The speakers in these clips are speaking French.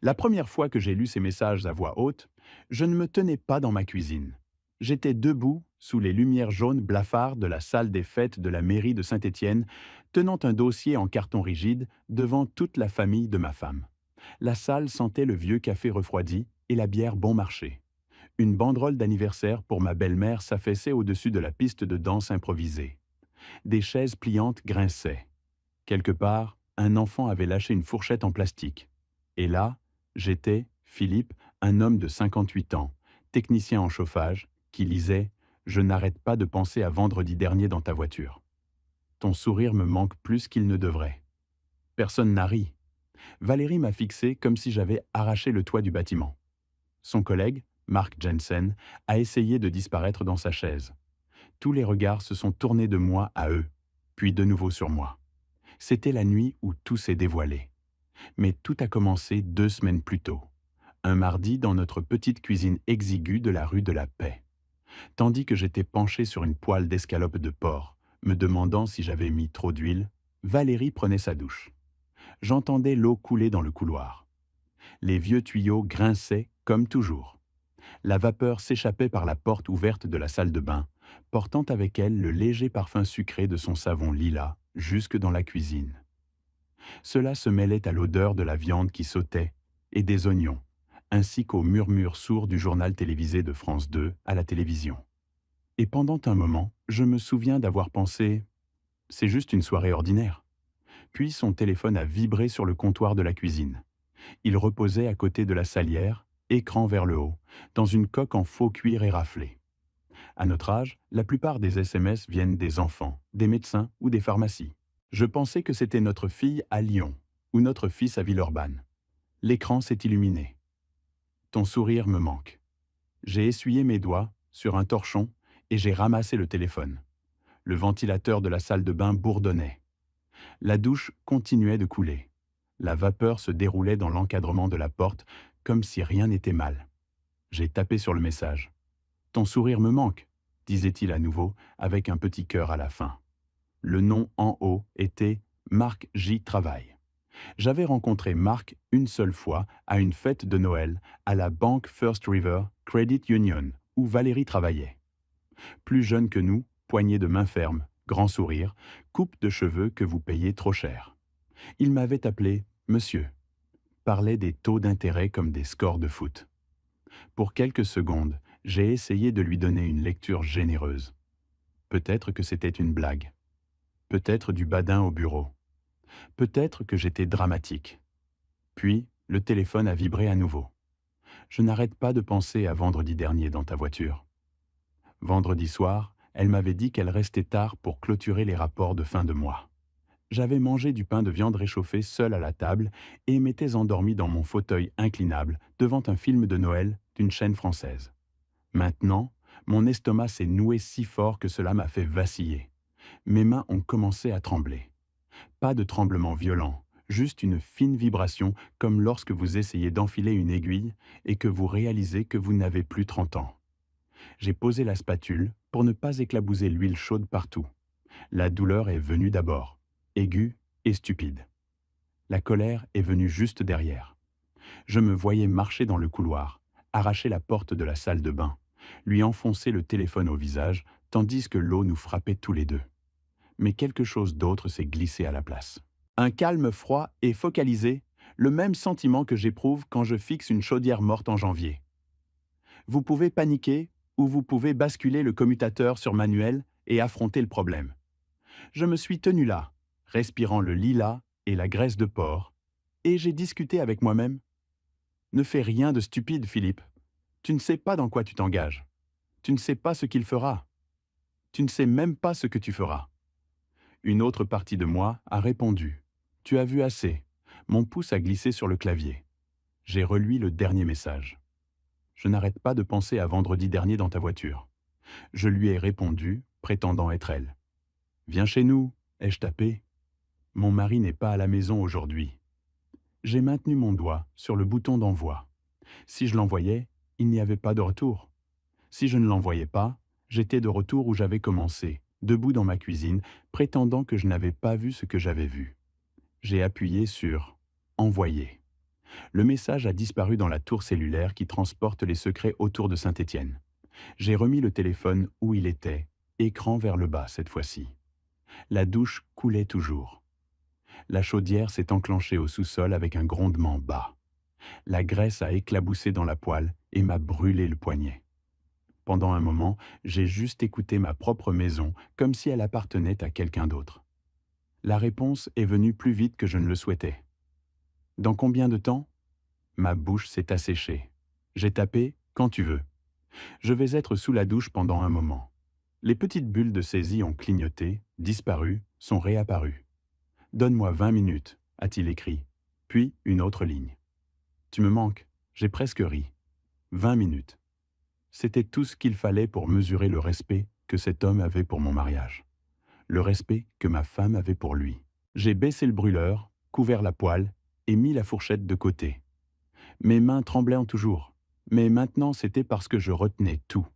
La première fois que j'ai lu ces messages à voix haute, je ne me tenais pas dans ma cuisine. J'étais debout, sous les lumières jaunes blafards de la salle des fêtes de la mairie de Saint-Étienne, tenant un dossier en carton rigide devant toute la famille de ma femme. La salle sentait le vieux café refroidi et la bière bon marché. Une banderole d'anniversaire pour ma belle-mère s'affaissait au-dessus de la piste de danse improvisée. Des chaises pliantes grinçaient. Quelque part, un enfant avait lâché une fourchette en plastique. Et là, j'étais, Philippe, un homme de 58 ans, technicien en chauffage, qui lisait « Je n'arrête pas de penser à vendredi dernier dans ta voiture. Ton sourire me manque plus qu'il ne devrait. » Personne n'a ri. Valérie m'a fixé comme si j'avais arraché le toit du bâtiment. Son collègue, Mark Jensen, a essayé de disparaître dans sa chaise. Tous les regards se sont tournés de moi à eux, puis de nouveau sur moi. C'était la nuit où tout s'est dévoilé. Mais tout a commencé 2 semaines plus tôt, un mardi dans notre petite cuisine exiguë de la rue de la Paix. Tandis que j'étais penché sur une poêle d'escalope de porc, me demandant si j'avais mis trop d'huile, Valérie prenait sa douche. J'entendais l'eau couler dans le couloir. Les vieux tuyaux grinçaient comme toujours. La vapeur s'échappait par la porte ouverte de la salle de bain, portant avec elle le léger parfum sucré de son savon lilas jusque dans la cuisine. Cela se mêlait à l'odeur de la viande qui sautait et des oignons, ainsi qu'au murmure sourd du journal télévisé de France 2 à la télévision. Et pendant un moment, je me souviens d'avoir pensé « c'est juste une soirée ordinaire ». Puis son téléphone a vibré sur le comptoir de la cuisine. Il reposait à côté de la salière, écran vers le haut, dans une coque en faux cuir éraflé. À notre âge, la plupart des SMS viennent des enfants, des médecins ou des pharmacies. Je pensais que c'était notre fille à Lyon ou notre fils à Villeurbanne. L'écran s'est illuminé. Ton sourire me manque. J'ai essuyé mes doigts sur un torchon et j'ai ramassé le téléphone. Le ventilateur de la salle de bain bourdonnait. La douche continuait de couler. La vapeur se déroulait dans l'encadrement de la porte comme si rien n'était mal. J'ai tapé sur le message. « Ton sourire me manque », disait-il à nouveau avec un petit cœur à la fin. Le nom en haut était « Marc J. Travaille ». J'avais rencontré Marc une seule fois à une fête de Noël à la banque First River Credit Union où Valérie travaillait. Plus jeune que nous, poignée de main ferme, grand sourire, coupe de cheveux que vous payez trop cher. Il m'avait appelé « Monsieur », parlait des taux d'intérêt comme des scores de foot. Pour quelques secondes, j'ai essayé de lui donner une lecture généreuse. Peut-être que c'était une blague. Peut-être du badin au bureau. Peut-être que j'étais dramatique. Puis, le téléphone a vibré à nouveau. Je n'arrête pas de penser à vendredi dernier dans ta voiture. Vendredi soir, elle m'avait dit qu'elle restait tard pour clôturer les rapports de fin de mois. J'avais mangé du pain de viande réchauffé seul à la table et m'étais endormi dans mon fauteuil inclinable devant un film de Noël d'une chaîne française. Maintenant, mon estomac s'est noué si fort que cela m'a fait vaciller. Mes mains ont commencé à trembler. Pas de tremblement violent, juste une fine vibration comme lorsque vous essayez d'enfiler une aiguille et que vous réalisez que vous n'avez plus 30 ans. J'ai posé la spatule pour ne pas éclabouser l'huile chaude partout. La douleur est venue d'abord, aiguë et stupide. La colère est venue juste derrière. Je me voyais marcher dans le couloir, arracher la porte de la salle de bain, lui enfoncer le téléphone au visage, tandis que l'eau nous frappait tous les deux. Mais quelque chose d'autre s'est glissé à la place. Un calme froid et focalisé, le même sentiment que j'éprouve quand je fixe une chaudière morte en janvier. Vous pouvez paniquer ou vous pouvez basculer le commutateur sur manuel et affronter le problème. Je me suis tenu là, respirant le lilas et la graisse de porc, et j'ai discuté avec moi-même. Ne fais rien de stupide, Philippe. Tu ne sais pas dans quoi tu t'engages. Tu ne sais pas ce qu'il fera. Tu ne sais même pas ce que tu feras. Une autre partie de moi a répondu. Tu as vu assez. Mon pouce a glissé sur le clavier. J'ai relu le dernier message. Je n'arrête pas de penser à vendredi dernier dans ta voiture. Je lui ai répondu, prétendant être elle. Viens chez nous, ai-je tapé. Mon mari n'est pas à la maison aujourd'hui. J'ai maintenu mon doigt sur le bouton d'envoi. Si je l'envoyais, il n'y avait pas de retour. Si je ne l'envoyais pas, j'étais de retour où j'avais commencé, debout dans ma cuisine, prétendant que je n'avais pas vu ce que j'avais vu. J'ai appuyé sur « Envoyer ». Le message a disparu dans la tour cellulaire qui transporte les secrets autour de Saint-Étienne. J'ai remis le téléphone où il était, écran vers le bas cette fois-ci. La douche coulait toujours. La chaudière s'est enclenchée au sous-sol avec un grondement bas. La graisse a éclaboussé dans la poêle et m'a brûlé le poignet. Pendant un moment, j'ai juste écouté ma propre maison comme si elle appartenait à quelqu'un d'autre. La réponse est venue plus vite que je ne le souhaitais. Dans combien de temps? Ma bouche s'est asséchée. J'ai tapé « quand tu veux ». Je vais être sous la douche pendant un moment. Les petites bulles de saisie ont clignoté, disparu, sont réapparues. « Donne-moi 20 minutes », a-t-il écrit. Puis une autre ligne. « Tu me manques », j'ai presque ri. 20 minutes. C'était tout ce qu'il fallait pour mesurer le respect que cet homme avait pour mon mariage. Le respect que ma femme avait pour lui. J'ai baissé le brûleur, couvert la poêle et mis la fourchette de côté. Mes mains tremblaient toujours, mais maintenant c'était parce que je retenais tout.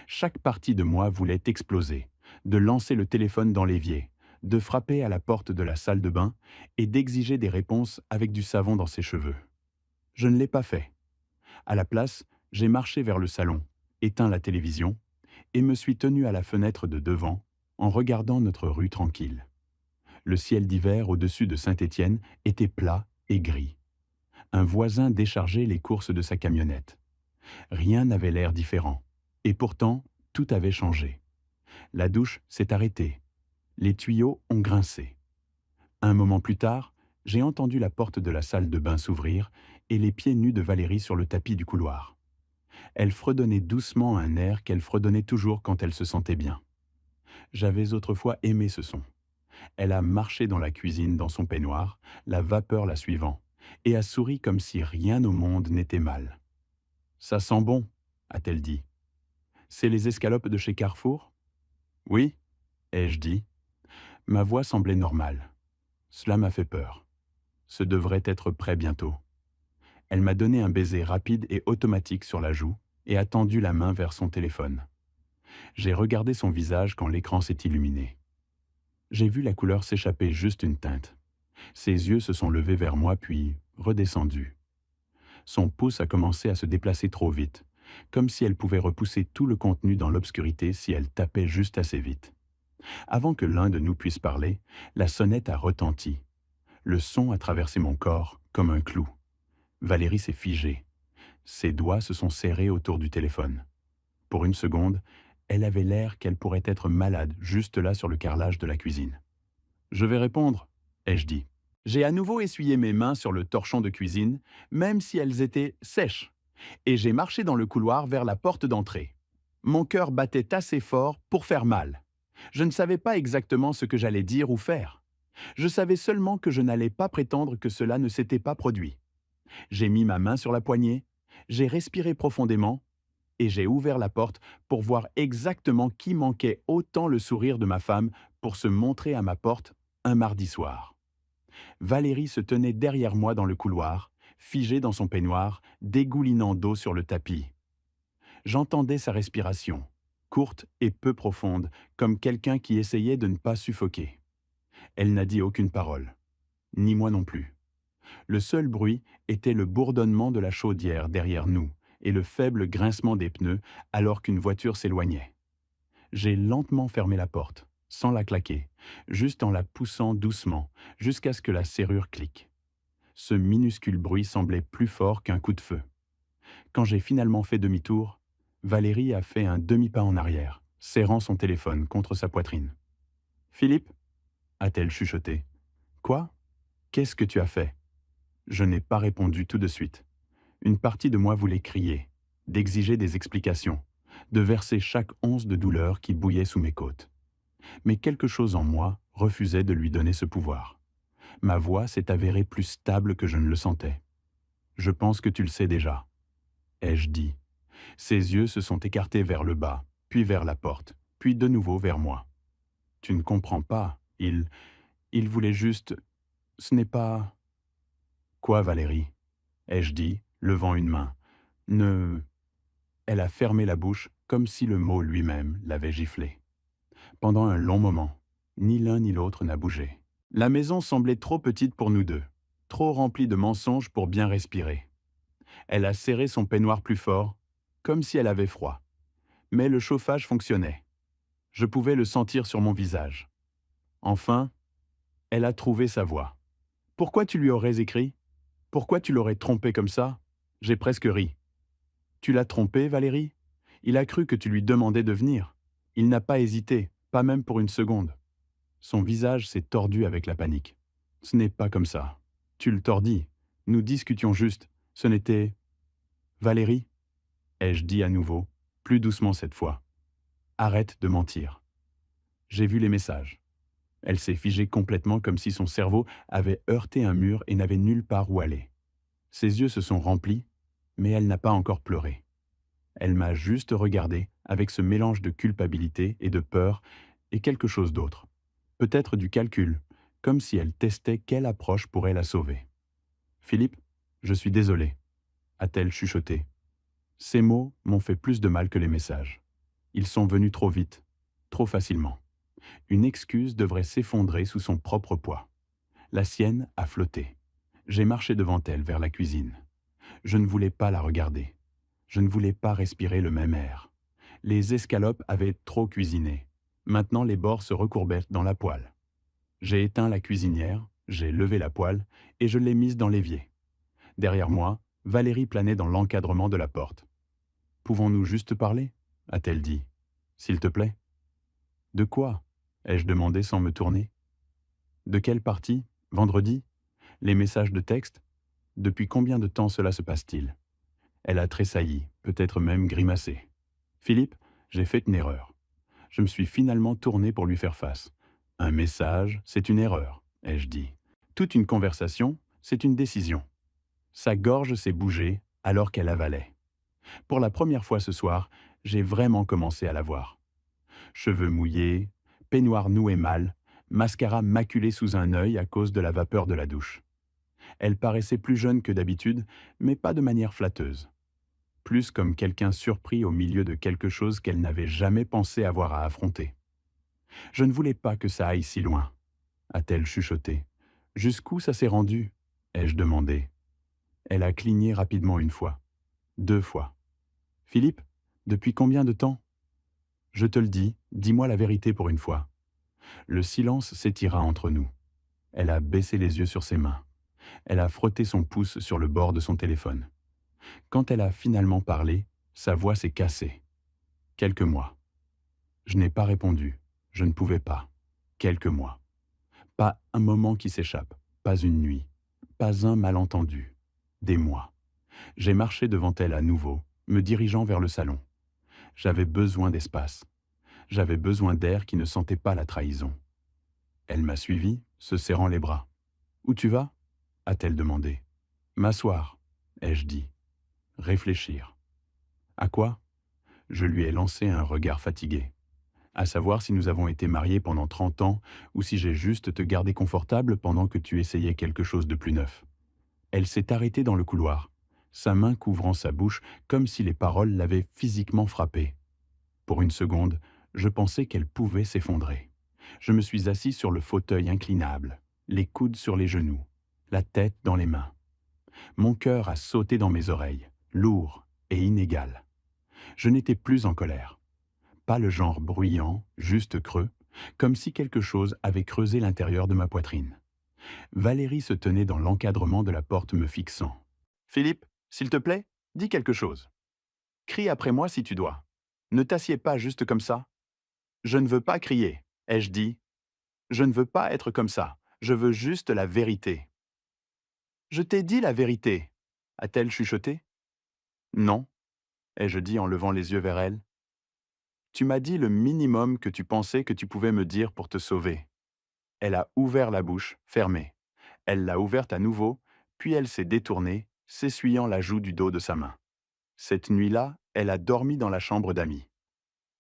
Chaque partie de moi voulait exploser, de lancer le téléphone dans l'évier, de frapper à la porte de la salle de bain et d'exiger des réponses avec du savon dans ses cheveux. Je ne l'ai pas fait. À la place, j'ai marché vers le salon, éteint la télévision et me suis tenu à la fenêtre de devant en regardant notre rue tranquille. Le ciel d'hiver au-dessus de Saint-Étienne était plat et gris. Un voisin déchargeait les courses de sa camionnette. Rien n'avait l'air différent. Et pourtant, tout avait changé. La douche s'est arrêtée. Les tuyaux ont grincé. Un moment plus tard, j'ai entendu la porte de la salle de bain s'ouvrir et les pieds nus de Valérie sur le tapis du couloir. Elle fredonnait doucement un air qu'elle fredonnait toujours quand elle se sentait bien. J'avais autrefois aimé ce son. Elle a marché dans la cuisine dans son peignoir, la vapeur la suivant, et a souri comme si rien au monde n'était mal. « Ça sent bon », a-t-elle dit. « C'est les escalopes de chez Carrefour ?»« Oui », ai-je dit. Ma voix semblait normale. Cela m'a fait peur. Ce devrait être prêt bientôt. Elle m'a donné un baiser rapide et automatique sur la joue et a tendu la main vers son téléphone. J'ai regardé son visage quand l'écran s'est illuminé. J'ai vu la couleur s'échapper juste une teinte. Ses yeux se sont levés vers moi puis redescendus. Son pouce a commencé à se déplacer trop vite, comme si elle pouvait repousser tout le contenu dans l'obscurité si elle tapait juste assez vite. Avant que l'un de nous puisse parler, la sonnette a retenti. Le son a traversé mon corps comme un clou. Valérie s'est figée. Ses doigts se sont serrés autour du téléphone. Pour une seconde, elle avait l'air qu'elle pourrait être malade juste là sur le carrelage de la cuisine. « Je vais répondre », ai-je dit. J'ai à nouveau essuyé mes mains sur le torchon de cuisine, même si elles étaient sèches, et j'ai marché dans le couloir vers la porte d'entrée. Mon cœur battait assez fort pour faire mal. Je ne savais pas exactement ce que j'allais dire ou faire. Je savais seulement que je n'allais pas prétendre que cela ne s'était pas produit. J'ai mis ma main sur la poignée, j'ai respiré profondément, et j'ai ouvert la porte pour voir exactement qui manquait autant le sourire de ma femme pour se montrer à ma porte un mardi soir. Valérie se tenait derrière moi dans le couloir, figée dans son peignoir, dégoulinant d'eau sur le tapis. J'entendais sa respiration, courte et peu profonde, comme quelqu'un qui essayait de ne pas suffoquer. Elle n'a dit aucune parole, ni moi non plus. Le seul bruit était le bourdonnement de la chaudière derrière nous et le faible grincement des pneus alors qu'une voiture s'éloignait. J'ai lentement fermé la porte, sans la claquer, juste en la poussant doucement, jusqu'à ce que la serrure clique. Ce minuscule bruit semblait plus fort qu'un coup de feu. Quand j'ai finalement fait demi-tour, Valérie a fait un demi-pas en arrière, serrant son téléphone contre sa poitrine. « Philippe ?» a-t-elle chuchoté. « Quoi? Qu'est-ce que tu as fait ?» Je n'ai pas répondu tout de suite. Une partie de moi voulait crier, d'exiger des explications, de verser chaque once de douleur qui bouillait sous mes côtes. Mais quelque chose en moi refusait de lui donner ce pouvoir. Ma voix s'est avérée plus stable que je ne le sentais. « Je pense que tu le sais déjà », ai-je dit. Ses yeux se sont écartés vers le bas, puis vers la porte, puis de nouveau vers moi. « Tu ne comprends pas, il voulait juste... Ce n'est pas... » « Quoi, Valérie ?» ai-je dit, levant une main. « Ne... » Elle a fermé la bouche comme si le mot lui-même l'avait giflé. Pendant un long moment, ni l'un ni l'autre n'a bougé. La maison semblait trop petite pour nous deux. trop remplie de mensonges pour bien respirer. Elle a serré son peignoir plus fort, comme si elle avait froid. Mais le chauffage fonctionnait. Je pouvais le sentir sur mon visage. Enfin, elle a trouvé sa voie. Pourquoi tu lui aurais écrit? Pourquoi tu l'aurais trompé comme ça? J'ai presque ri. Tu l'as trompé, Valérie? Il a cru que tu lui demandais de venir. Il n'a pas hésité, pas même pour une seconde. Son visage s'est tordu avec la panique. Ce n'est pas comme ça. Tu le tordis. Nous discutions juste. Ce n'était... Valérie, ai-je dit à nouveau, plus doucement cette fois. Arrête de mentir. J'ai vu les messages. Elle s'est figée complètement comme si son cerveau avait heurté un mur et n'avait nulle part où aller. Ses yeux se sont remplis, mais elle n'a pas encore pleuré. Elle m'a juste regardé avec ce mélange de culpabilité et de peur et quelque chose d'autre. Peut-être du calcul, comme si elle testait quelle approche pourrait la sauver. Philippe, je suis désolé, a-t-elle chuchoté. Ces mots m'ont fait plus de mal que les messages. Ils sont venus trop vite, trop facilement. Une excuse devrait s'effondrer sous son propre poids. La sienne a flotté. J'ai marché devant elle vers la cuisine. Je ne voulais pas la regarder. Je ne voulais pas respirer le même air. Les escalopes avaient trop cuisiné. Maintenant les bords se recourbaient dans la poêle. J'ai éteint la cuisinière, j'ai levé la poêle et je l'ai mise dans l'évier. Derrière moi, Valérie planait dans l'encadrement de la porte. Pouvons-nous juste parler? A-t-elle dit. S'il te plaît. De quoi? Ai-je demandé sans me tourner. De quelle partie? Vendredi? Les messages de texte? Depuis combien de temps cela se passe-t-il? Elle a tressailli, peut-être même grimacé. Philippe, j'ai fait une erreur. Je me suis finalement tourné pour lui faire face. Un message, c'est une erreur, ai-je dit. Toute une conversation, c'est une décision. Sa gorge s'est bougée alors qu'elle avalait. Pour la première fois ce soir, j'ai vraiment commencé à la voir. Cheveux mouillés, peignoir noué mal, mascara maculé sous un œil à cause de la vapeur de la douche. Elle paraissait plus jeune que d'habitude, mais pas de manière flatteuse. Plus comme quelqu'un surpris au milieu de quelque chose qu'elle n'avait jamais pensé avoir à affronter. Je ne voulais pas que ça aille si loin, a-t-elle chuchoté. Jusqu'où ça s'est rendu? Ai-je demandé. Elle a cligné rapidement une fois, 2 fois. Philippe, depuis combien de temps? Je te le dis, dis-moi la vérité pour une fois. Le silence s'étira entre nous. Elle a baissé les yeux sur ses mains. Elle a frotté son pouce sur le bord de son téléphone. Quand elle a finalement parlé, sa voix s'est cassée. Quelques mois. Je n'ai pas répondu. Je ne pouvais pas. Quelques mois. Pas un moment qui s'échappe. Pas une nuit. Pas un malentendu. Des mois. J'ai marché devant elle à nouveau, me dirigeant vers le salon. J'avais besoin d'espace. J'avais besoin d'air qui ne sentait pas la trahison. Elle m'a suivi, se serrant les bras. « Où tu vas » a-t-elle demandé. « M'asseoir » ai-je dit. Réfléchir. À quoi? Je lui ai lancé un regard fatigué. À savoir si nous avons été mariés pendant 30 ans ou si j'ai juste te gardé confortable pendant que tu essayais quelque chose de plus neuf. Elle s'est arrêtée dans le couloir, sa main couvrant sa bouche comme si les paroles l'avaient physiquement frappée. Pour une seconde, je pensais qu'elle pouvait s'effondrer. Je me suis assis sur le fauteuil inclinable, les coudes sur les genoux, la tête dans les mains. Mon cœur a sauté dans mes oreilles, lourd et inégal. Je n'étais plus en colère. Pas le genre bruyant, juste creux, comme si quelque chose avait creusé l'intérieur de ma poitrine. Valérie se tenait dans l'encadrement de la porte me fixant. « Philippe, s'il te plaît, dis quelque chose. Crie après moi si tu dois. Ne t'assieds pas juste comme ça. » « Je ne veux pas crier, ai-je dit. Je ne veux pas être comme ça. Je veux juste la vérité. »« Je t'ai dit la vérité, » a-t-elle chuchoté. « Non, » ai-je dit en levant les yeux vers elle. « Tu m'as dit le minimum que tu pensais que tu pouvais me dire pour te sauver. » Elle a ouvert la bouche, fermée. Elle l'a ouverte à nouveau, puis elle s'est détournée, s'essuyant la joue du dos de sa main. Cette nuit-là, elle a dormi dans la chambre d'amis.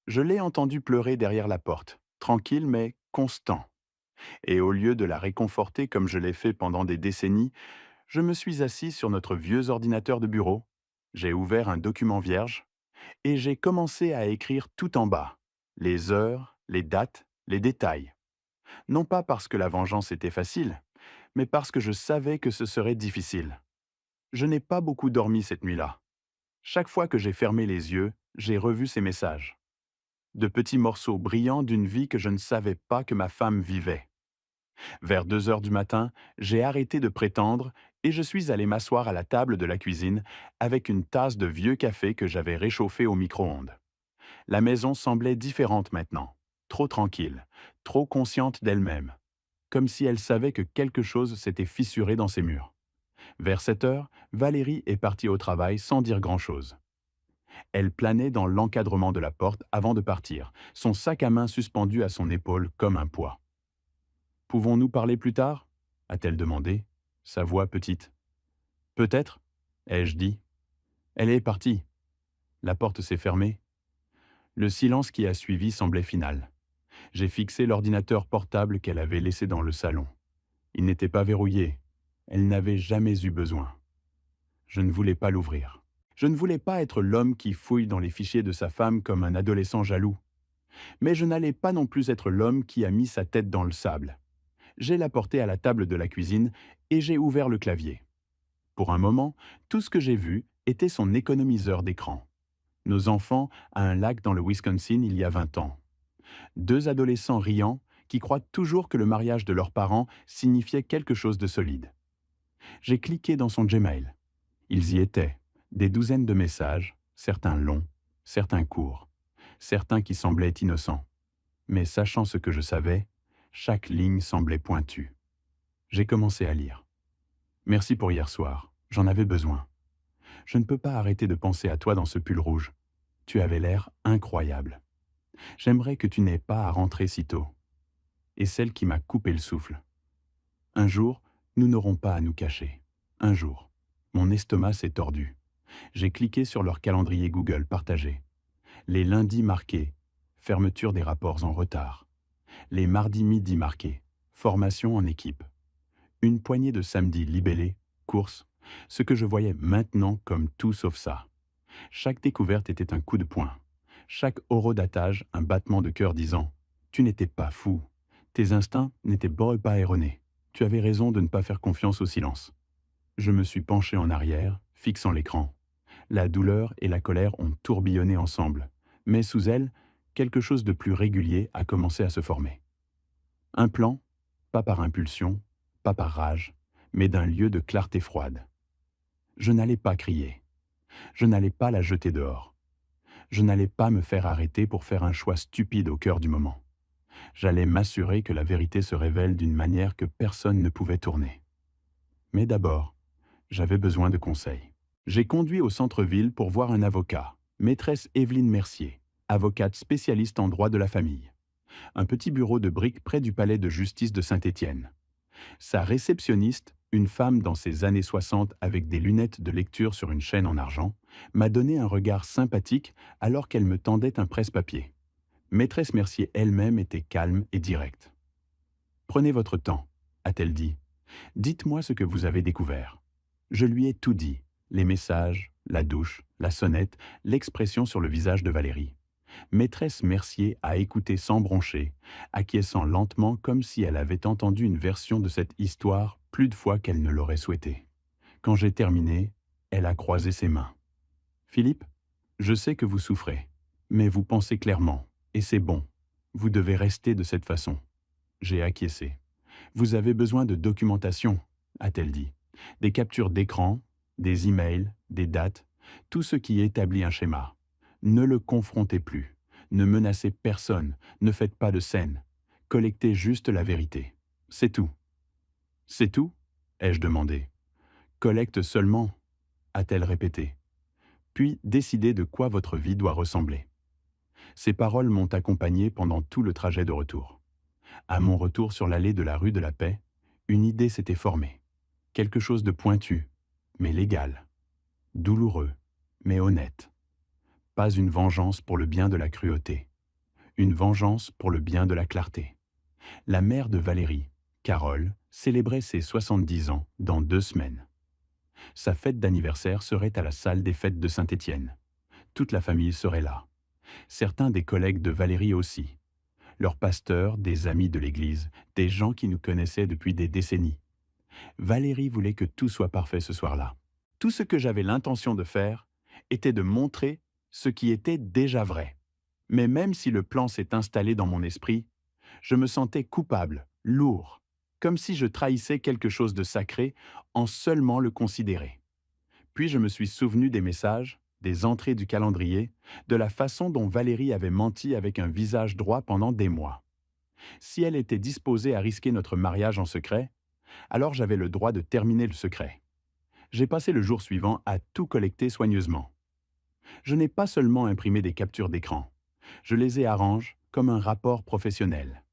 Je l'ai entendue pleurer derrière la porte, tranquille mais constant. Et au lieu de la réconforter comme je l'ai fait pendant des décennies, je me suis assis sur notre vieux ordinateur de bureau, j'ai ouvert un document vierge, et j'ai commencé à écrire tout en bas, les heures, les dates, les détails. Non pas parce que la vengeance était facile, mais parce que je savais que ce serait difficile. Je n'ai pas beaucoup dormi cette nuit-là. Chaque fois que j'ai fermé les yeux, j'ai revu ces messages. De petits morceaux brillants d'une vie que je ne savais pas que ma femme vivait. Vers 2 heures du matin, j'ai arrêté de prétendre et je suis allé m'asseoir à la table de la cuisine avec une tasse de vieux café que j'avais réchauffé au micro-ondes. La maison semblait différente maintenant, trop tranquille, trop consciente d'elle-même, comme si elle savait que quelque chose s'était fissuré dans ses murs. Vers 7 heures, Valérie est partie au travail sans dire grand-chose. Elle planait dans l'encadrement de la porte avant de partir, son sac à main suspendu à son épaule comme un poids. Pouvons-nous parler plus tard a-t-elle demandé, sa voix petite. Peut-être, ai-je dit. Elle est partie. La porte s'est fermée. Le silence qui a suivi semblait final. J'ai fixé l'ordinateur portable qu'elle avait laissé dans le salon. Il n'était pas verrouillé. Elle n'avait jamais eu besoin. Je ne voulais pas l'ouvrir. Je ne voulais pas être l'homme qui fouille dans les fichiers de sa femme comme un adolescent jaloux. Mais je n'allais pas non plus être l'homme qui a mis sa tête dans le sable. J'ai la portée à la table de la cuisine et j'ai ouvert le clavier. Pour un moment, tout ce que j'ai vu était son économiseur d'écran. Nos enfants à un lac dans le Wisconsin il y a 20 ans. 2 adolescents riants qui croient toujours que le mariage de leurs parents signifiait quelque chose de solide. J'ai cliqué dans son Gmail. Ils y étaient, des douzaines de messages, certains longs, certains courts, certains qui semblaient innocents. Mais sachant ce que je savais, chaque ligne semblait pointue. J'ai commencé à lire. Merci pour hier soir, j'en avais besoin. Je ne peux pas arrêter de penser à toi dans ce pull rouge. Tu avais l'air incroyable. J'aimerais que tu n'aies pas à rentrer si tôt. Et celle qui m'a coupé le souffle. Un jour, nous n'aurons pas à nous cacher. Un jour. Mon estomac s'est tordu. J'ai cliqué sur leur calendrier Google partagé. Les lundis marqués, fermeture des rapports en retard. Les mardis midi marqués, formation en équipe. Une poignée de samedis libellés, courses, ce que je voyais maintenant comme tout sauf ça. Chaque découverte était un coup de poing. Chaque horodatage, un battement de cœur disant « Tu n'étais pas fou. Tes instincts n'étaient pas erronés. Tu avais raison de ne pas faire confiance au silence. » Je me suis penché en arrière, fixant l'écran. La douleur et la colère ont tourbillonné ensemble, mais sous elle, quelque chose de plus régulier a commencé à se former. Un plan, pas par impulsion, pas par rage, mais d'un lieu de clarté froide. Je n'allais pas crier. Je n'allais pas la jeter dehors. Je n'allais pas me faire arrêter pour faire un choix stupide au cœur du moment. J'allais m'assurer que la vérité se révèle d'une manière que personne ne pouvait tourner. Mais d'abord, j'avais besoin de conseils. J'ai conduit au centre-ville pour voir un avocat, maîtresse Evelyne Mercier, avocate spécialiste en droit de la famille. Un petit bureau de briques près du palais de justice de Saint-Étienne. Sa réceptionniste, une femme dans ses années 60 avec des lunettes de lecture sur une chaîne en argent, m'a donné un regard sympathique alors qu'elle me tendait un presse-papier. Maîtresse Mercier elle-même était calme et directe. « Prenez votre temps », a-t-elle dit. « Dites-moi ce que vous avez découvert. » Je lui ai tout dit, les messages, la douche, la sonnette, l'expression sur le visage de Valérie. Maîtresse Mercier a écouté sans broncher, acquiesçant lentement comme si elle avait entendu une version de cette histoire plus de fois qu'elle ne l'aurait souhaité. Quand j'ai terminé, elle a croisé ses mains. « Philippe, je sais que vous souffrez, mais vous pensez clairement, et c'est bon. Vous devez rester de cette façon. » J'ai acquiescé. « Vous avez besoin de documentation, » a-t-elle dit. « Des captures d'écran, des emails, des dates, tout ce qui établit un schéma. Ne le confrontez plus. Ne menacez personne. Ne faites pas de scène. Collectez juste la vérité. C'est tout. » « C'est tout ?» ai-je demandé. « Collecte seulement ?» a-t-elle répété. Puis décidez de quoi votre vie doit ressembler. Ces paroles m'ont accompagné pendant tout le trajet de retour. À mon retour sur l'allée de la rue de la Paix, une idée s'était formée. Quelque chose de pointu, mais légal. Douloureux, mais honnête. Pas une vengeance pour le bien de la cruauté. Une vengeance pour le bien de la clarté. La mère de Valérie, Carole, célébrait ses 70 ans dans 2 semaines. Sa fête d'anniversaire serait à la salle des fêtes de Saint-Étienne. Toute la famille serait là. Certains des collègues de Valérie aussi. Leurs pasteurs, des amis de l'Église, des gens qui nous connaissaient depuis des décennies. Valérie voulait que tout soit parfait ce soir-là. Tout ce que j'avais l'intention de faire était de montrer ce qui était déjà vrai. Mais même si le plan s'est installé dans mon esprit, je me sentais coupable, lourd, comme si je trahissais quelque chose de sacré en seulement le considérer. Puis je me suis souvenu des messages, des entrées du calendrier, de la façon dont Valérie avait menti avec un visage droit pendant des mois. Si elle était disposée à risquer notre mariage en secret, alors j'avais le droit de terminer le secret. J'ai passé le jour suivant à tout collecter soigneusement. Je n'ai pas seulement imprimé des captures d'écran, je les ai arrangées comme un rapport professionnel.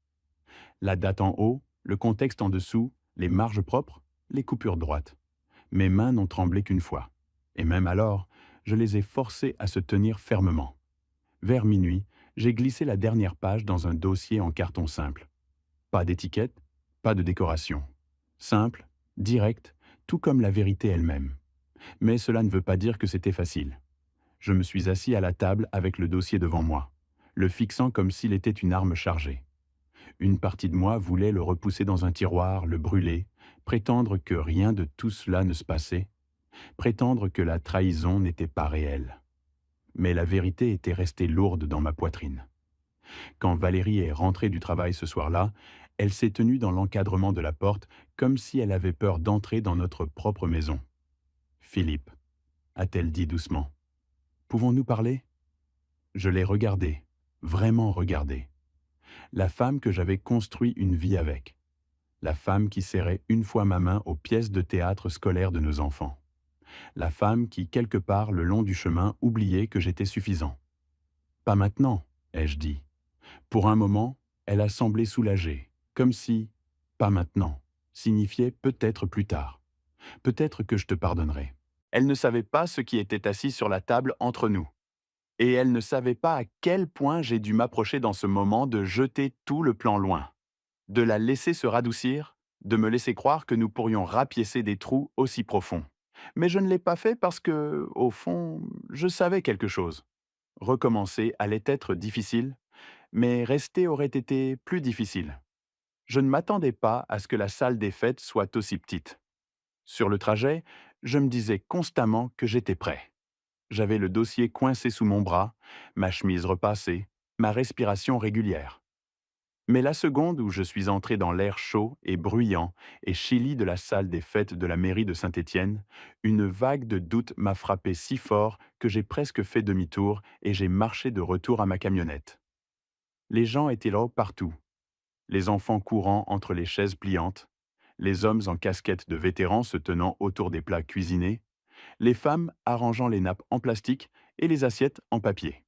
La date en haut, le contexte en dessous, les marges propres, les coupures droites. Mes mains n'ont tremblé qu'une fois. Et même alors, je les ai forcées à se tenir fermement. Vers minuit, j'ai glissé la dernière page dans un dossier en carton simple. Pas d'étiquette, pas de décoration. Simple, direct, tout comme la vérité elle-même. Mais cela ne veut pas dire que c'était facile. Je me suis assis à la table avec le dossier devant moi, le fixant comme s'il était une arme chargée. Une partie de moi voulait le repousser dans un tiroir, le brûler, prétendre que rien de tout cela ne se passait, prétendre que la trahison n'était pas réelle. Mais la vérité était restée lourde dans ma poitrine. Quand Valérie est rentrée du travail ce soir-là, elle s'est tenue dans l'encadrement de la porte comme si elle avait peur d'entrer dans notre propre maison. Philippe, a-t-elle dit doucement, pouvons-nous parler? Je l'ai regardée, vraiment regardée. La femme que j'avais construit une vie avec. La femme qui serrait une fois ma main aux pièces de théâtre scolaires de nos enfants. La femme qui, quelque part le long du chemin, oubliait que j'étais suffisant. Pas maintenant, ai-je dit. Pour un moment, elle a semblé soulagée, comme si pas maintenant signifiait peut-être plus tard. Peut-être que je te pardonnerai. Elle ne savait pas ce qui était assis sur la table entre nous. Et elle ne savait pas à quel point j'ai dû m'approcher dans ce moment de jeter tout le plan loin, de la laisser se radoucir, de me laisser croire que nous pourrions rapiécer des trous aussi profonds. Mais je ne l'ai pas fait parce que, au fond, je savais quelque chose. Recommencer allait être difficile, mais rester aurait été plus difficile. Je ne m'attendais pas à ce que la salle des fêtes soit aussi petite. Sur le trajet, je me disais constamment que j'étais prêt. J'avais le dossier coincé sous mon bras, ma chemise repassée, ma respiration régulière. Mais la seconde où je suis entré dans l'air chaud et bruyant et chili de la salle des fêtes de la mairie de Saint-Étienne, une vague de doute m'a frappé si fort que j'ai presque fait demi-tour et j'ai marché de retour à ma camionnette. Les gens étaient là partout. Les enfants courant entre les chaises pliantes, les hommes en casquette de vétérans se tenant autour des plats cuisinés, les femmes arrangeant les nappes en plastique et les assiettes en papier.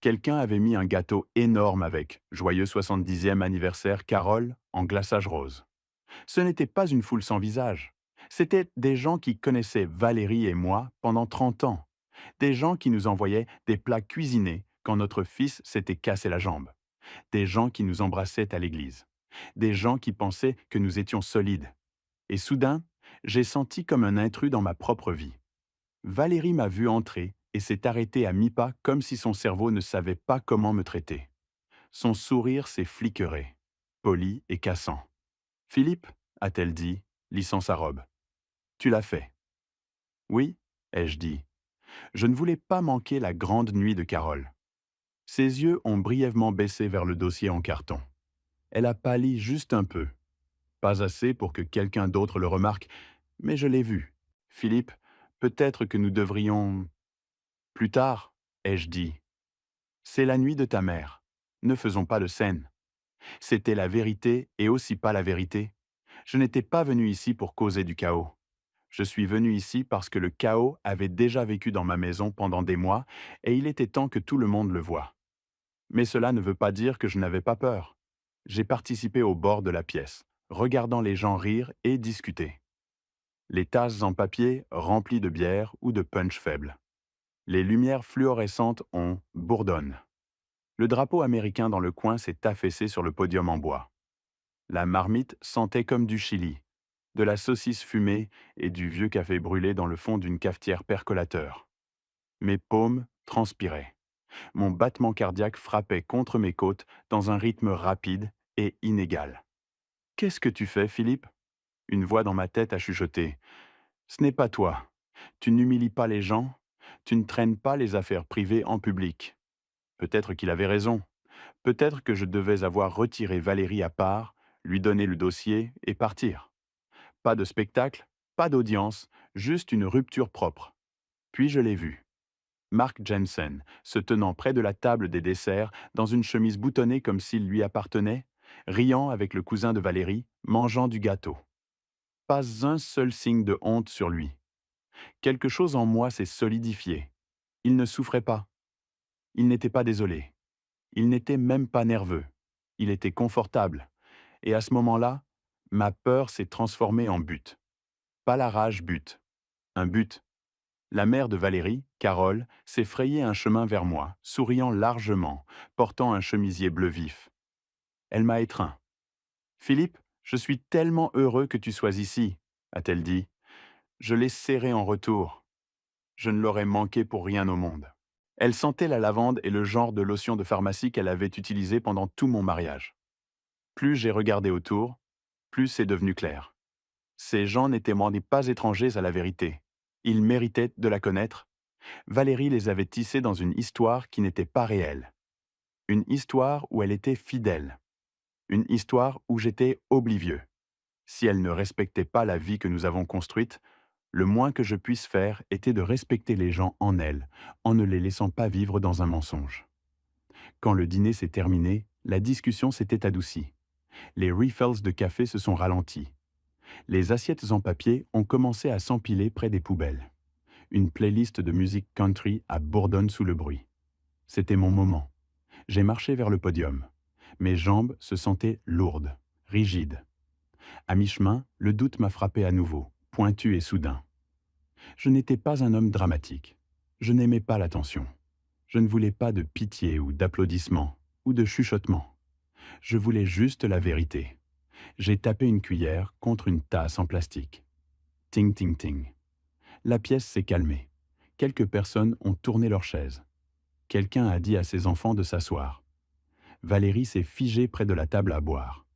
Quelqu'un avait mis un gâteau énorme avec Joyeux 70e anniversaire Carole en glaçage rose. Ce n'était pas une foule sans visage. C'étaient des gens qui connaissaient Valérie et moi pendant 30 ans. Des gens qui nous envoyaient des plats cuisinés quand notre fils s'était cassé la jambe. Des gens qui nous embrassaient à l'église. Des gens qui pensaient que nous étions solides. Et soudain, j'ai senti comme un intrus dans ma propre vie. Valérie m'a vu entrer et s'est arrêtée à mi-pas comme si son cerveau ne savait pas comment me traiter. Son sourire s'est fliqueré, poli et cassant. Philippe, a-t-elle dit, lissant sa robe. Tu l'as fait. Oui, ai-je dit. Je ne voulais pas manquer la grande nuit de Carole. Ses yeux ont brièvement baissé vers le dossier en carton. Elle a pâli juste un peu. Pas assez pour que quelqu'un d'autre le remarque, mais je l'ai vu. Philippe, peut-être que nous devrions... Plus tard, ai-je dit. C'est la nuit de ta mère. Ne faisons pas de scène. C'était la vérité et aussi pas la vérité. Je n'étais pas venu ici pour causer du chaos. Je suis venu ici parce que le chaos avait déjà vécu dans ma maison pendant des mois et il était temps que tout le monde le voie. Mais cela ne veut pas dire que je n'avais pas peur. J'ai participé au bord de la pièce, regardant les gens rire et discuter. Les tasses en papier remplies de bière ou de punch faible. Les lumières fluorescentes bourdonnent. Le drapeau américain dans le coin s'est affaissé sur le podium en bois. La marmite sentait comme du chili, de la saucisse fumée et du vieux café brûlé dans le fond d'une cafetière percolateur. Mes paumes transpiraient. Mon battement cardiaque frappait contre mes côtes dans un rythme rapide et inégal. Qu'est-ce que tu fais, Philippe? Une voix dans ma tête a chuchoté. Ce n'est pas toi. Tu n'humilies pas les gens. Tu ne traînes pas les affaires privées en public. Peut-être qu'il avait raison. Peut-être que je devais avoir retiré Valérie à part, lui donner le dossier et partir. Pas de spectacle, pas d'audience, juste une rupture propre. Puis je l'ai vu. Mark Jensen, se tenant près de la table des desserts, dans une chemise boutonnée comme s'il lui appartenait, riant avec le cousin de Valérie, mangeant du gâteau. Pas un seul signe de honte sur lui. Quelque chose en moi s'est solidifié. Il ne souffrait pas. Il n'était pas désolé. Il n'était même pas nerveux. Il était confortable. Et à ce moment-là, ma peur s'est transformée en but. Pas la rage but. Un but. La mère de Valérie, Carole, s'est frayé un chemin vers moi, souriant largement, portant un chemisier bleu vif. Elle m'a étreint. Philippe, je suis tellement heureux que tu sois ici, a-t-elle dit. Je l'ai serré en retour. Je ne l'aurais manqué pour rien au monde. Elle sentait la lavande et le genre de lotion de pharmacie qu'elle avait utilisé pendant tout mon mariage. Plus j'ai regardé autour, plus c'est devenu clair. Ces gens n'étaient pas étrangers à la vérité. Ils méritaient de la connaître. Valérie les avait tissés dans une histoire qui n'était pas réelle. Une histoire où elle était fidèle. Une histoire où j'étais oblivieux. Si elle ne respectait pas la vie que nous avons construite, le moins que je puisse faire était de respecter les gens en elle, en ne les laissant pas vivre dans un mensonge. Quand le dîner s'est terminé, la discussion s'était adoucie. Les refills de café se sont ralentis. Les assiettes en papier ont commencé à s'empiler près des poubelles. Une playlist de musique country à bourdonne sous le bruit. C'était mon moment. J'ai marché vers le podium. Mes jambes se sentaient lourdes, rigides. À mi-chemin, le doute m'a frappé à nouveau, pointu et soudain. Je n'étais pas un homme dramatique. Je n'aimais pas l'attention. Je ne voulais pas de pitié ou d'applaudissements, ou de chuchotements. Je voulais juste la vérité. J'ai tapé une cuillère contre une tasse en plastique. Ting, ting, ting. La pièce s'est calmée. Quelques personnes ont tourné leur chaise. Quelqu'un a dit à ses enfants de s'asseoir. Valérie s'est figée près de la table à boire.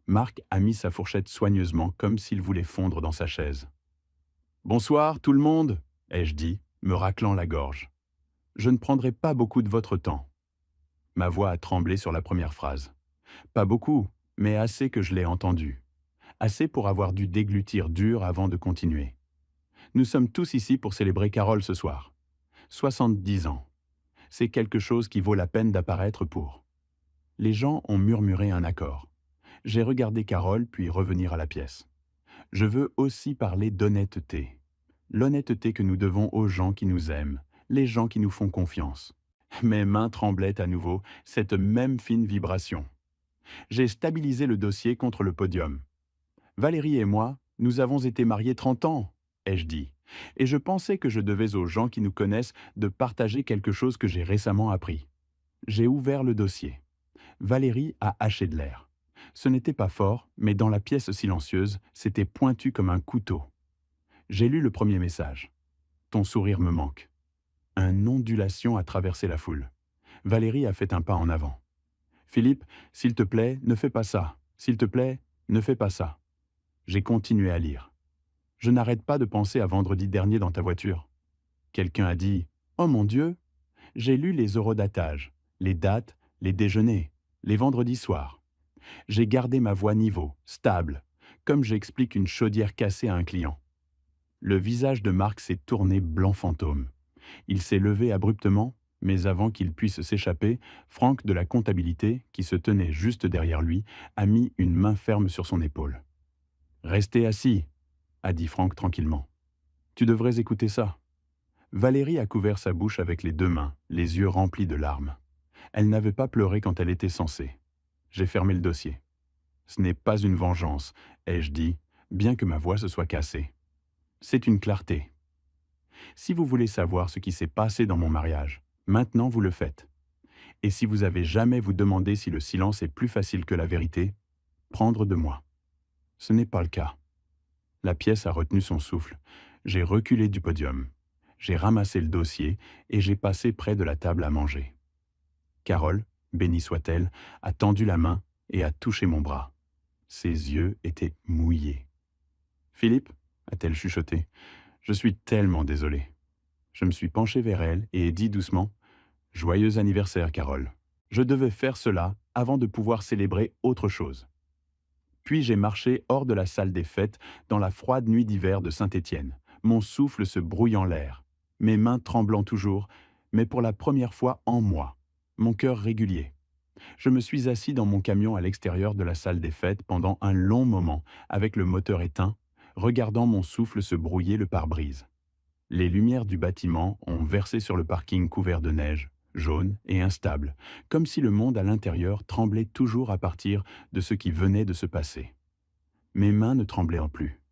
Marc a mis sa fourchette soigneusement comme s'il voulait fondre dans sa chaise. « Bonsoir, tout le monde !» ai-je dit, me raclant la gorge. « Je ne prendrai pas beaucoup de votre temps. » Ma voix a tremblé sur la première phrase. Pas beaucoup, mais assez que je l'ai entendue. Assez pour avoir dû déglutir dur avant de continuer. Nous sommes tous ici pour célébrer Carole ce soir. 70 ans. C'est quelque chose qui vaut la peine d'apparaître pour. Les gens ont murmuré un accord. J'ai regardé Carole puis revenir à la pièce. Je veux aussi parler d'honnêteté. L'honnêteté que nous devons aux gens qui nous aiment, les gens qui nous font confiance. Mes mains tremblaient à nouveau, cette même fine vibration. J'ai stabilisé le dossier contre le podium. Valérie et moi, nous avons été mariés 30 ans, ai-je dit, et je pensais que je devais aux gens qui nous connaissent de partager quelque chose que j'ai récemment appris. J'ai ouvert le dossier. Valérie a haché de l'air. Ce n'était pas fort, mais dans la pièce silencieuse, c'était pointu comme un couteau. J'ai lu le premier message. Ton sourire me manque. Un ondulation a traversé la foule. Valérie a fait un pas en avant. Philippe, s'il te plaît, ne fais pas ça. S'il te plaît, ne fais pas ça. J'ai continué à lire. Je n'arrête pas de penser à vendredi dernier dans ta voiture. Quelqu'un a dit « Oh mon Dieu !» J'ai lu les horodatages, les dates, les déjeuners, les vendredis soirs. J'ai gardé ma voix niveau, stable, comme j'explique une chaudière cassée à un client. Le visage de Marc s'est tourné blanc fantôme. Il s'est levé abruptement, mais avant qu'il puisse s'échapper, Franck de la comptabilité, qui se tenait juste derrière lui, a mis une main ferme sur son épaule. « Restez assis », a dit Franck tranquillement. « Tu devrais écouter ça. » Valérie a couvert sa bouche avec les deux mains, les yeux remplis de larmes. Elle n'avait pas pleuré quand elle était censée. J'ai fermé le dossier. Ce n'est pas une vengeance, ai-je dit, bien que ma voix se soit cassée. C'est une clarté. Si vous voulez savoir ce qui s'est passé dans mon mariage, maintenant vous le faites. Et si vous avez jamais vous demandé si le silence est plus facile que la vérité, prendre de moi. Ce n'est pas le cas. La pièce a retenu son souffle. J'ai reculé du podium. J'ai ramassé le dossier et j'ai passé près de la table à manger. Carole, bénie soit-elle, a tendu la main et a touché mon bras. Ses yeux étaient mouillés. Philippe, a-t-elle chuchoté, je suis tellement désolé. Je me suis penché vers elle et ai dit doucement, joyeux anniversaire, Carole. Je devais faire cela avant de pouvoir célébrer autre chose. Puis j'ai marché hors de la salle des fêtes dans la froide nuit d'hiver de Saint-Étienne, mon souffle se brouillant l'air, mes mains tremblant toujours, mais pour la première fois en moi, mon cœur régulier. Je me suis assis dans mon camion à l'extérieur de la salle des fêtes pendant un long moment, avec le moteur éteint, regardant mon souffle se brouiller le pare-brise. Les lumières du bâtiment ont versé sur le parking couvert de neige, jaune et instable, comme si le monde à l'intérieur tremblait toujours à partir de ce qui venait de se passer. Mes mains ne tremblaient plus.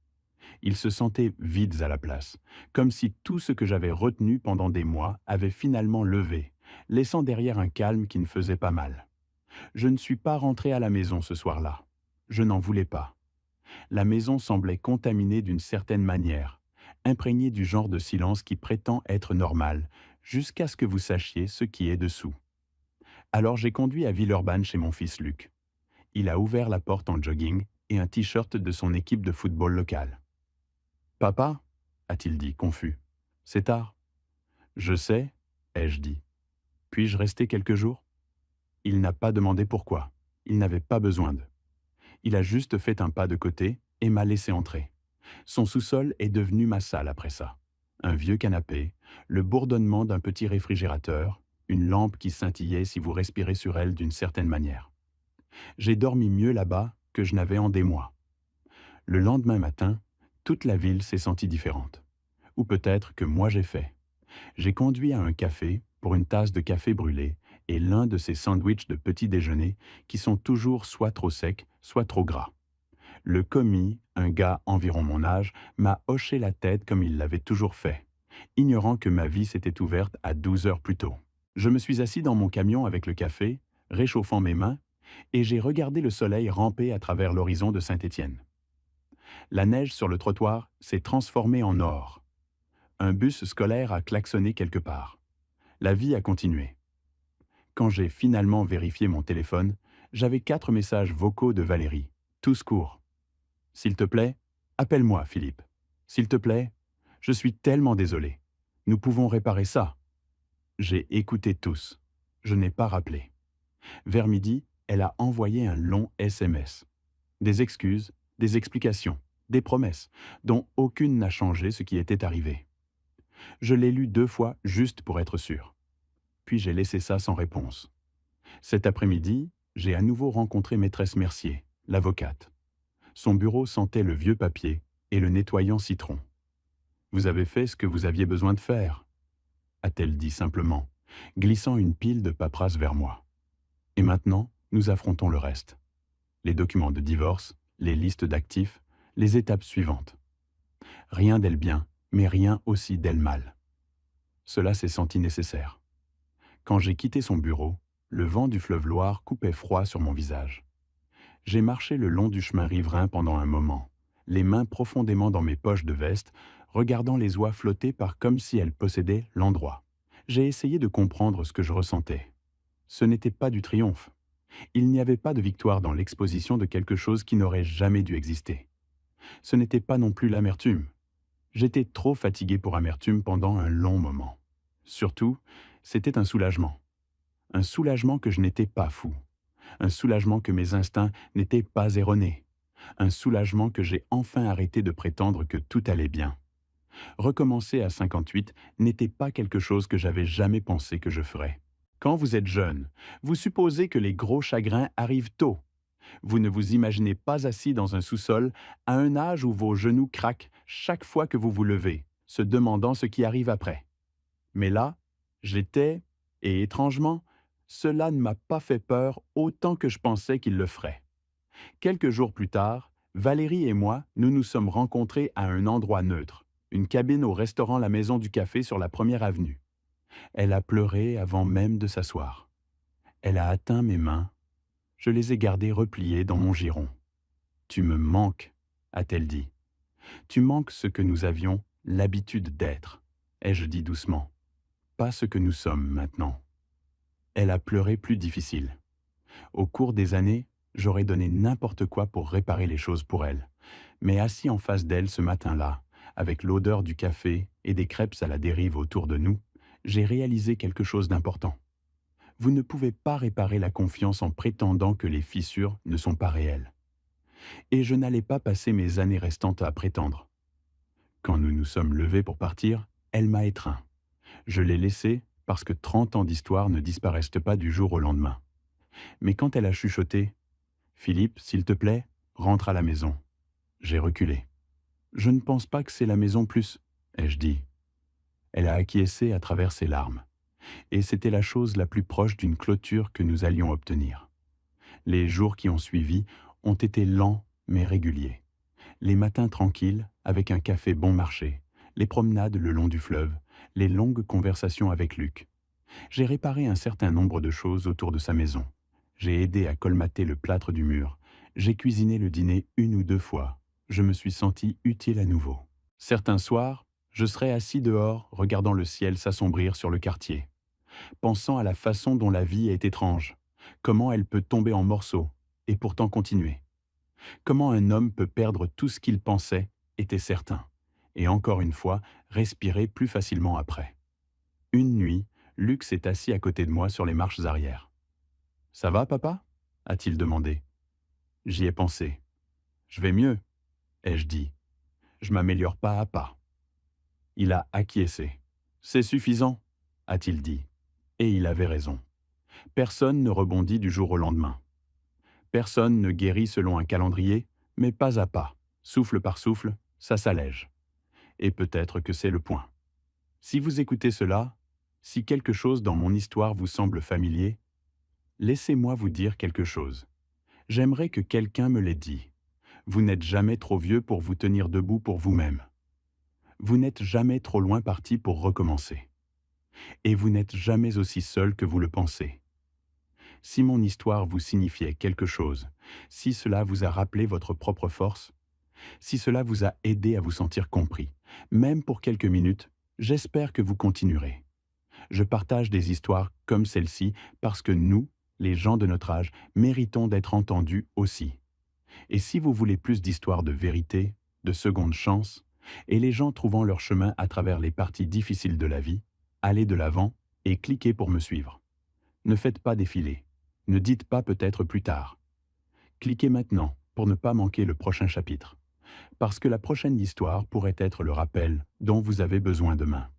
Ils se sentaient vides à la place, comme si tout ce que j'avais retenu pendant des mois avait finalement levé, laissant derrière un calme qui ne faisait pas mal. Je ne suis pas rentré à la maison ce soir-là. Je n'en voulais pas. La maison semblait contaminée d'une certaine manière, imprégnée du genre de silence qui prétend être normal, jusqu'à ce que vous sachiez ce qui est dessous. Alors j'ai conduit à Villeurbanne chez mon fils Luc. Il a ouvert la porte en jogging et un t-shirt de son équipe de football locale. « Papa ?» a-t-il dit, confus. « C'est tard. »« Je sais, » ai-je dit. « Puis-je rester quelques jours ?» Il n'a pas demandé pourquoi. Il n'avait pas besoin de. Il a juste fait un pas de côté et m'a laissé entrer. Son sous-sol est devenu ma salle après ça. Un vieux canapé, le bourdonnement d'un petit réfrigérateur, une lampe qui scintillait si vous respirez sur elle d'une certaine manière. J'ai dormi mieux là-bas que je n'avais en des mois. Le lendemain matin, toute la ville s'est sentie différente. Ou peut-être que moi j'ai fait. J'ai conduit à un café pour une tasse de café brûlé et l'un de ces sandwichs de petit déjeuner qui sont toujours soit trop secs, soit trop gras. Le commis, un gars environ mon âge, m'a hoché la tête comme il l'avait toujours fait, ignorant que ma vie s'était ouverte à 12 heures plus tôt. Je me suis assis dans mon camion avec le café, réchauffant mes mains, et j'ai regardé le soleil ramper à travers l'horizon de Saint-Étienne. La neige sur le trottoir s'est transformée en or. Un bus scolaire a klaxonné quelque part. La vie a continué. Quand j'ai finalement vérifié mon téléphone, j'avais 4 messages vocaux de Valérie, tous courts. « S'il te plaît, appelle-moi, Philippe. S'il te plaît, je suis tellement désolé. Nous pouvons réparer ça. » J'ai écouté tous. Je n'ai pas rappelé. Vers midi, elle a envoyé un long SMS. Des excuses, des explications, des promesses, dont aucune n'a changé ce qui était arrivé. Je l'ai lu 2 fois juste pour être sûr. Puis j'ai laissé ça sans réponse. Cet après-midi, j'ai à nouveau rencontré maîtresse Mercier, l'avocate. Son bureau sentait le vieux papier et le nettoyant citron. « Vous avez fait ce que vous aviez besoin de faire », a-t-elle dit simplement, glissant une pile de paperasse vers moi. « Et maintenant, nous affrontons le reste. Les documents de divorce, les listes d'actifs, les étapes suivantes. Rien d'elle bien, mais rien aussi d'elle mal. » Cela s'est senti nécessaire. Quand j'ai quitté son bureau, le vent du fleuve Loire coupait froid sur mon visage. J'ai marché le long du chemin riverain pendant un moment, les mains profondément dans mes poches de veste, regardant les oies flotter par comme si elles possédaient l'endroit. J'ai essayé de comprendre ce que je ressentais. Ce n'était pas du triomphe. Il n'y avait pas de victoire dans l'exposition de quelque chose qui n'aurait jamais dû exister. Ce n'était pas non plus l'amertume. J'étais trop fatigué pour amertume pendant un long moment. Surtout, c'était un soulagement. Un soulagement que je n'étais pas fou. Un soulagement que mes instincts n'étaient pas erronés. Un soulagement que j'ai enfin arrêté de prétendre que tout allait bien. Recommencer à 58 n'était pas quelque chose que j'avais jamais pensé que je ferais. Quand vous êtes jeune, vous supposez que les gros chagrins arrivent tôt. Vous ne vous imaginez pas assis dans un sous-sol à un âge où vos genoux craquent chaque fois que vous vous levez, se demandant ce qui arrive après. Mais là, j'étais, et étrangement, cela ne m'a pas fait peur autant que je pensais qu'il le ferait. Quelques jours plus tard, Valérie et moi, nous nous sommes rencontrés à un endroit neutre, une cabine au restaurant La Maison du Café sur la 1er avenue. Elle a pleuré avant même de s'asseoir. Elle a atteint mes mains. Je les ai gardées repliées dans mon giron. « Tu me manques », a-t-elle dit. « Tu manques ce que nous avions l'habitude d'être », ai-je dit doucement. « Pas ce que nous sommes maintenant. » Elle a pleuré plus difficile. Au cours des années, j'aurais donné n'importe quoi pour réparer les choses pour elle. Mais assis en face d'elle ce matin-là, avec l'odeur du café et des crêpes à la dérive autour de nous, j'ai réalisé quelque chose d'important. Vous ne pouvez pas réparer la confiance en prétendant que les fissures ne sont pas réelles. Et je n'allais pas passer mes années restantes à prétendre. Quand nous nous sommes levés pour partir, elle m'a étreint. Je l'ai laissée parce que 30 ans d'histoire ne disparaissent pas du jour au lendemain. Mais quand elle a chuchoté « Philippe, s'il te plaît, rentre à la maison », j'ai reculé. Je ne pense pas que c'est la maison plus, ai-je dit. Elle a acquiescé à travers ses larmes. Et c'était la chose la plus proche d'une clôture que nous allions obtenir. Les jours qui ont suivi ont été lents mais réguliers. Les matins tranquilles, avec un café bon marché, les promenades le long du fleuve, les longues conversations avec Luc. J'ai réparé un certain nombre de choses autour de sa maison. J'ai aidé à colmater le plâtre du mur. J'ai cuisiné le dîner 1 ou 2 fois. Je me suis senti utile à nouveau. Certains soirs, je serais assis dehors, regardant le ciel s'assombrir sur le quartier, pensant à la façon dont la vie est étrange, comment elle peut tomber en morceaux, et pourtant continuer. Comment un homme peut perdre tout ce qu'il pensait, était certain, et encore une fois, respirer plus facilement après. Une nuit, Luc s'est assis à côté de moi sur les marches arrière. « Ça va, papa » a-t-il demandé. J'y ai pensé. « Je vais mieux » ai-je dit. « Je m'améliore pas à pas. » Il a acquiescé. « C'est suffisant » a-t-il dit. Et il avait raison. Personne ne rebondit du jour au lendemain. Personne ne guérit selon un calendrier, mais pas à pas, souffle par souffle, ça s'allège. Et peut-être que c'est le point. Si vous écoutez cela, si quelque chose dans mon histoire vous semble familier, laissez-moi vous dire quelque chose. J'aimerais que quelqu'un me l'ait dit. Vous n'êtes jamais trop vieux pour vous tenir debout pour vous-même. Vous n'êtes jamais trop loin parti pour recommencer. Et vous n'êtes jamais aussi seul que vous le pensez. Si mon histoire vous signifiait quelque chose, si cela vous a rappelé votre propre force, si cela vous a aidé à vous sentir compris, même pour quelques minutes, j'espère que vous continuerez. Je partage des histoires comme celle-ci parce que nous, les gens de notre âge, méritons d'être entendus aussi. Et si vous voulez plus d'histoires de vérité, de seconde chance, et les gens trouvant leur chemin à travers les parties difficiles de la vie, allez de l'avant et cliquez pour me suivre. Ne faites pas défiler. Ne dites pas peut-être plus tard. Cliquez maintenant pour ne pas manquer le prochain chapitre. Parce que la prochaine histoire pourrait être le rappel dont vous avez besoin demain.